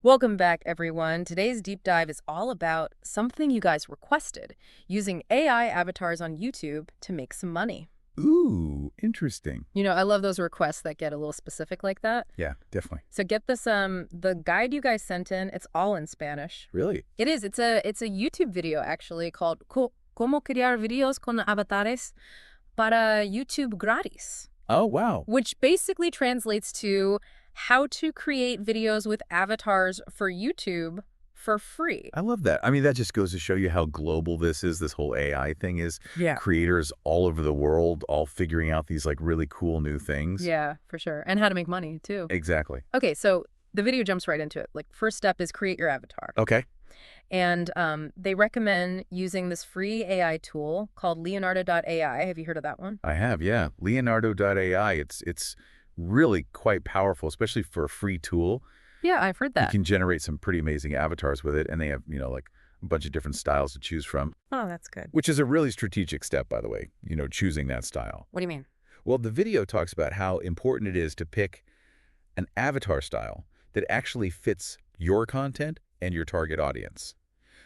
Welcome back, everyone. Today's deep dive is all about something you guys requested, using AI avatars on YouTube to make some money. Ooh, interesting. I love those requests that get a little specific like that. Yeah, definitely. So get this, the guide you guys sent in, it's all in Spanish. Really? It is. It's a YouTube video actually called Cómo crear videos con avatares para YouTube gratis, Oh, wow. which basically translates to how to create videos with avatars for YouTube for free. I love that. I mean, that just goes to show you how global this is. This whole AI thing is Yeah. creators all over the world, all figuring out these like really cool new things. Yeah, for sure. And how to make money, too. Exactly. Okay, so the video jumps right into it. Like, first step is create your avatar. Okay. And they recommend using this free AI tool called Leonardo.ai. Have you heard of that one? I have, yeah. Leonardo.ai. It's really quite powerful, especially for a free tool. Yeah, I've heard You that. can generate some pretty amazing avatars with it, and they have, like a bunch of different styles to choose from, Oh, that's good. which is a really strategic step, by the way, choosing that style. What do you mean? Well, the video talks about how important it is to pick an avatar style that actually fits your content and your target audience.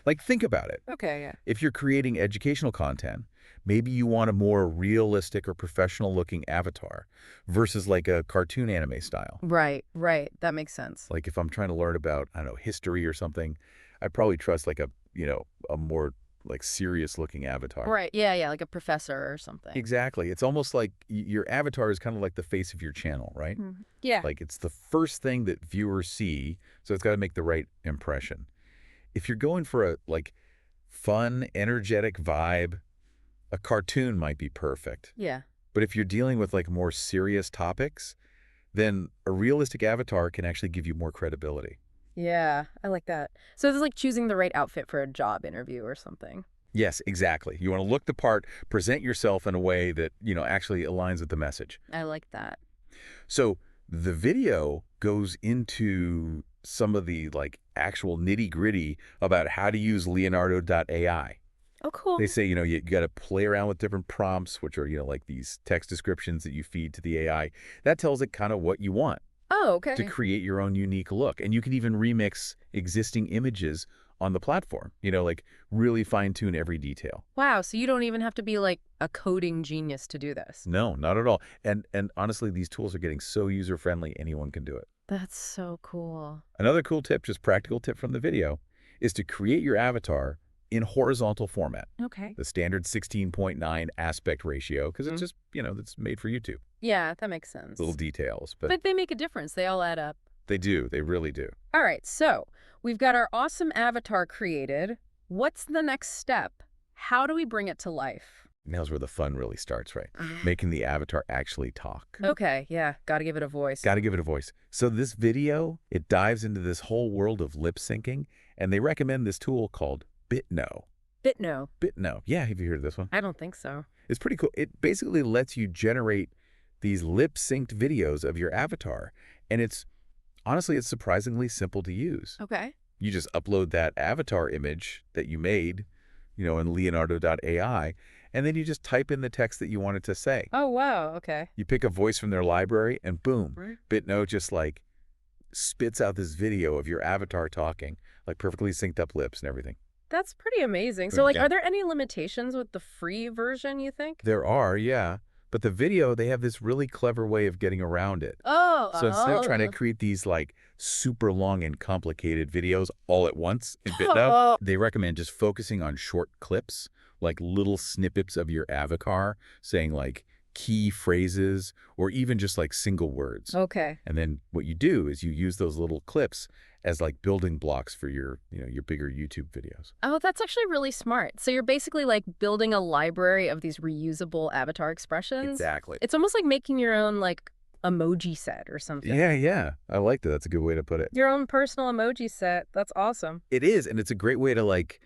Like, think about it. Okay, yeah. If you're creating educational content, maybe you want a more realistic or professional-looking avatar versus like a cartoon anime style. Right. That makes sense. Like if I'm trying to learn about, I don't know, history or something, I'd probably trust like a more like serious-looking avatar. Right, yeah, like a professor or something. Exactly. It's almost like your avatar is kind of like the face of your channel, right? Yeah. Like it's the first thing that viewers see, so it's got to make the right impression. If you're going for a like fun, energetic vibe, a cartoon might be perfect. Yeah. But if you're dealing with like more serious topics, then a realistic avatar can actually give you more credibility. Yeah, I like that. So it's like choosing the right outfit for a job interview or something. Yes, exactly. You want to look the part, present yourself in a way that, actually aligns with the message. I like that. So the video goes into some of the like actual nitty-gritty about how to use Leonardo.ai. Oh, cool. They say, you got to play around with different prompts, which are, like these text descriptions that you feed to the AI. That tells it kind of what you want Oh, okay. to create your own unique look. And you can even remix existing images on the platform, like really fine-tune every detail. Wow, so you don't even have to be like a coding genius to do this. No, not at all. And honestly, these tools are getting so user-friendly, anyone can do it. That's so cool. Another cool tip, just practical tip from the video, is to create your avatar in horizontal format, Okay. the standard 16:9 aspect ratio, because it's just, it's made for YouTube. Yeah, that makes sense. Little details, but But they make a difference. They all add up. they do. They really do. All right, so we've got our awesome avatar created. What's the next step? How do we bring it to life? Now's where the fun really starts, right? Making the avatar actually talk. Okay, yeah, gotta give it a voice. Got to give it a voice. So this video, it dives into this whole world of lip syncing, and they recommend this tool called BitNo. BitNo. BitNo. Yeah, have you heard of this one? I don't think so. It's pretty cool. It basically lets you generate these lip-synced videos of your avatar, and honestly, it's surprisingly simple to use. Okay. You just upload that avatar image that you made, in Leonardo.ai, and then you just type in the text that you want it to say. Oh, wow, okay. You pick a voice from their library, and boom, Right. BitNo just like spits out this video of your avatar talking, like perfectly synced up lips and everything. That's pretty amazing. So, like, Yeah. are there any limitations with the free version, you think? There are, yeah. But the video, they have this really clever way of getting around it. Oh, So instead of trying to create these like super long and complicated videos all at once in BitNo, they recommend just focusing on short clips, like little snippets of your avatar, saying like key phrases or even just like single words. Okay. And then what you do is you use those little clips as like building blocks for your bigger YouTube videos. Oh, that's actually really smart. So you're basically like building a library of these reusable avatar expressions. Exactly. It's almost like making your own like emoji set or something. Yeah. I like that. That's a good way to put it. Your own personal emoji set. That's awesome. It is, and it's a great way to like,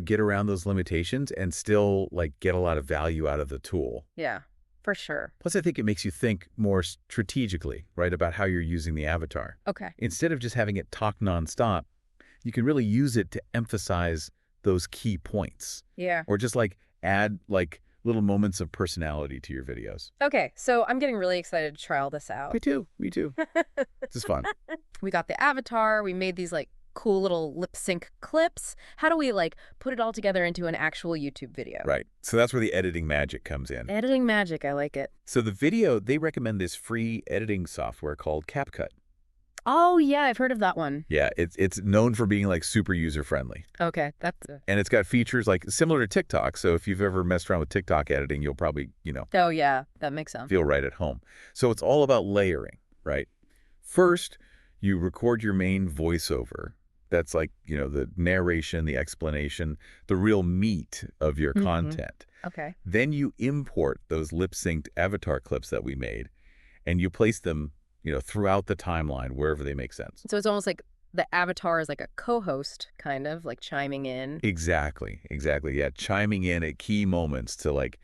get around those limitations and still like get a lot of value out of the tool. Yeah, for sure. Plus, I think it makes you think more strategically, right, about how you're using the avatar. Okay. Instead of just having it talk nonstop, you can really use it to emphasize those key points. Yeah. Or just like add like little moments of personality to your videos. Okay, so I'm getting really excited to try all this out. Me too. Me too. This is fun. We got the avatar, we made these like cool little lip sync clips. How do we like put it all together into an actual YouTube video? Right. So that's where the editing magic comes in. Editing magic, I like it. So the video, they recommend this free editing software called CapCut. Oh yeah, I've heard of that one. Yeah, it's known for being like super user-friendly. Okay, that's And it's got features like similar to TikTok. So if you've ever messed around with TikTok editing, you'll probably, oh yeah, that makes sense. feel right at home. So it's all about layering, right? First, you record your main voiceover. That's like, the narration, the explanation, the real meat of your content. Okay. Then you import those lip-synced avatar clips that we made, and you place them, throughout the timeline, wherever they make sense. So it's almost like the avatar is like a co-host, kind of like chiming in. Exactly. Yeah, chiming in at key moments to like,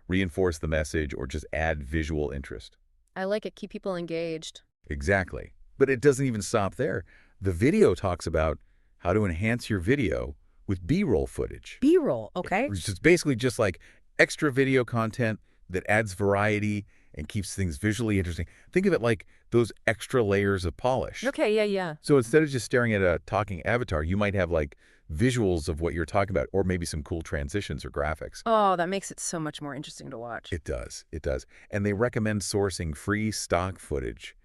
reinforce the message or just add visual interest. I like it. Keep people engaged. Exactly. But it doesn't even stop there. The video talks about how to enhance your video with B-roll footage. B-roll, okay. Which is basically just like extra video content that adds variety and keeps things visually interesting. Think of it like those extra layers of polish. Okay, yeah. So instead of just staring at a talking avatar, you might have like visuals of what you're talking about, or maybe some cool transitions or graphics. Oh, that makes it so much more interesting to watch. It does. And they recommend sourcing free stock footage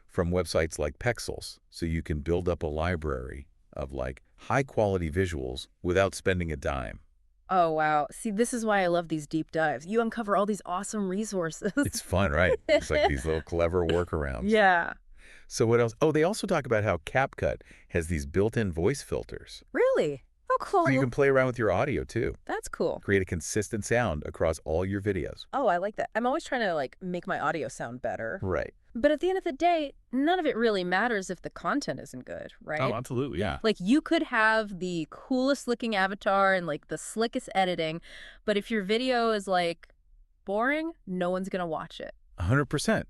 from websites like Pexels, so you can build up a library of like high-quality visuals without spending a dime. Oh, wow. See, this is why I love these deep dives. You uncover all these awesome resources. It's fun, right? It's like these little clever workarounds. Yeah. So what else? Oh, they also talk about how CapCut has these built-in voice filters. Really? Oh, cool. So you can play around with your audio too. That's cool. Create a consistent sound across all your videos. Oh, I like that. I'm always trying to like make my audio sound better. Right. But at the end of the day, none of it really matters if the content isn't good, right? Oh, absolutely, yeah. Like you could have the coolest looking avatar and like the slickest editing, but if your video is like boring, no one's going to watch it. 100%.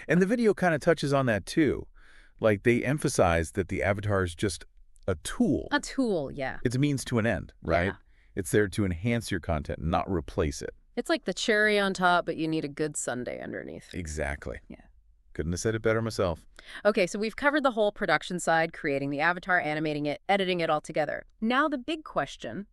And the video kind of touches on that too. Like they emphasize that the avatar is just a tool. A tool, yeah. It's a means to an end, right? Yeah. It's there to enhance your content, not replace it. It's like the cherry on top, but you need a good sundae underneath. Exactly. Yeah. Couldn't have said it better myself. Okay, so we've covered the whole production side, creating the avatar, animating it, editing it all together. Now the big question,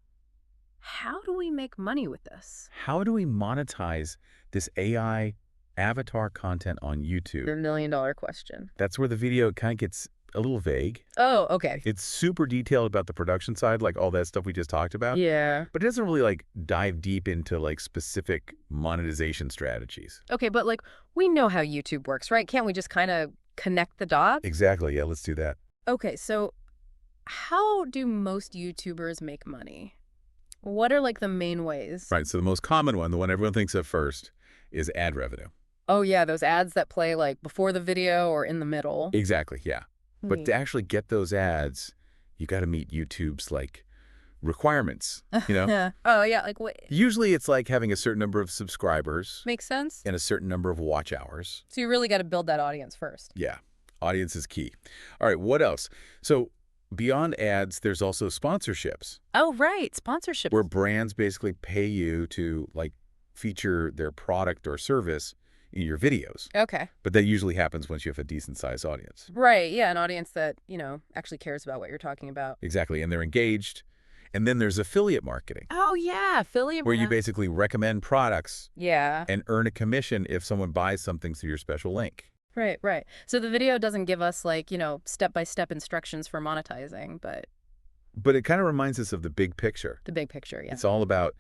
how do we make money with this? How do we monetize this AI avatar content on YouTube? The million-dollar question. That's where the video kind of gets a little vague. Oh, okay. It's super detailed about the production side, like all that stuff we just talked about. Yeah. But it doesn't really like dive deep into like specific monetization strategies. Okay, but like we know how YouTube works, right? Can't we just kind of connect the dots? Exactly. Yeah, let's do that. Okay, so how do most YouTubers make money? What are like the main ways? Right. So the most common one, the one everyone thinks of first, is ad revenue. Oh yeah, those ads that play like before the video or in the middle. Exactly. Yeah. But to actually get those ads, you got to meet YouTube's like requirements, Oh yeah, like what? Usually it's like having a certain number of subscribers Makes sense. and a certain number of watch hours. So you really got to build that audience first. Yeah. Audience is key. All right. What else? So beyond ads, there's also sponsorships. Oh, right. Sponsorship. Where brands basically pay you to like feature their product or service in your videos. Okay. But that usually happens once you have a decent sized audience. Right. Yeah. An audience that, actually cares about what you're talking about. Exactly. And they're engaged. And then there's affiliate marketing. Oh, yeah. Affiliate. Where you basically recommend products. Yeah. And earn a commission if someone buys something through your special link. Right. So the video doesn't give us like, step-by-step instructions for monetizing, But it kind of reminds us of the big picture. The big picture, yeah. It's all about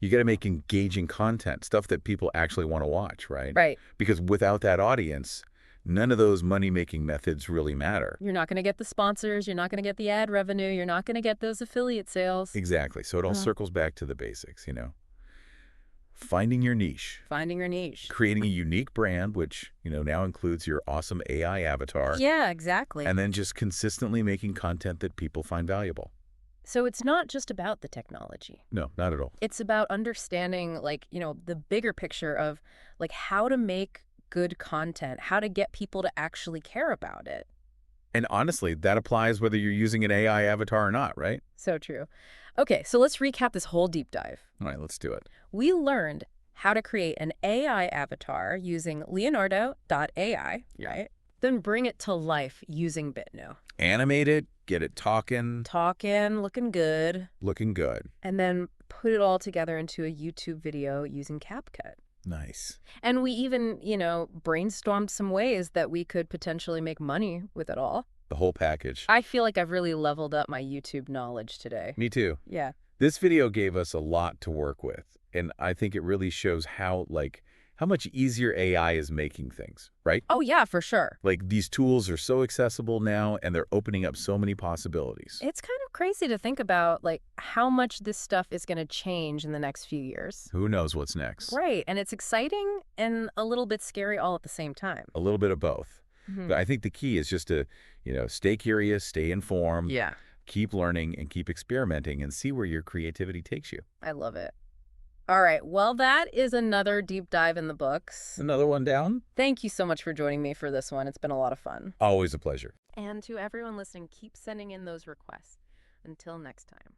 you got to make engaging content, stuff that people actually want to watch, right? Right. Because without that audience, none of those money-making methods really matter. You're not going to get the sponsors. You're not going to get the ad revenue. You're not going to get those affiliate sales. Exactly. So it all circles back to the basics, Finding your niche. Finding your niche. Creating a unique brand, which, now includes your awesome AI avatar. Yeah, exactly. And then just consistently making content that people find valuable. So it's not just about the technology. No, not at all. It's about understanding, the bigger picture of, how to make good content, how to get people to actually care about it. And honestly, that applies whether you're using an AI avatar or not, right? So true. Okay, so let's recap this whole deep dive. All right, let's do it. We learned how to create an AI avatar using Leonardo.ai, Yeah. right? Then bring it to life using BitNo. Animate it, get it talking, Talking, looking good, looking good. and then put it all together into a YouTube video using CapCut. Nice. And we even, brainstormed some ways that we could potentially make money with it all. The whole package. I feel like I've really leveled up my YouTube knowledge today. Me too. Yeah. This video gave us a lot to work with, and I think it really shows how much easier AI is making things, right? Oh, yeah, for sure. Like, these tools are so accessible now, and they're opening up so many possibilities. It's kind of crazy to think about, how much this stuff is going to change in the next few years. Who knows what's next? Right, and it's exciting and a little bit scary all at the same time. A little bit of both. Mhm. But I think the key is just to, stay curious, stay informed, Yeah, keep learning, and keep experimenting, and see where your creativity takes you. I love it. All right, well, that is another deep dive in the books. Another one down? Thank you so much for joining me for this one. It's been a lot of fun. Always a pleasure. And to everyone listening, keep sending in those requests. Until next time.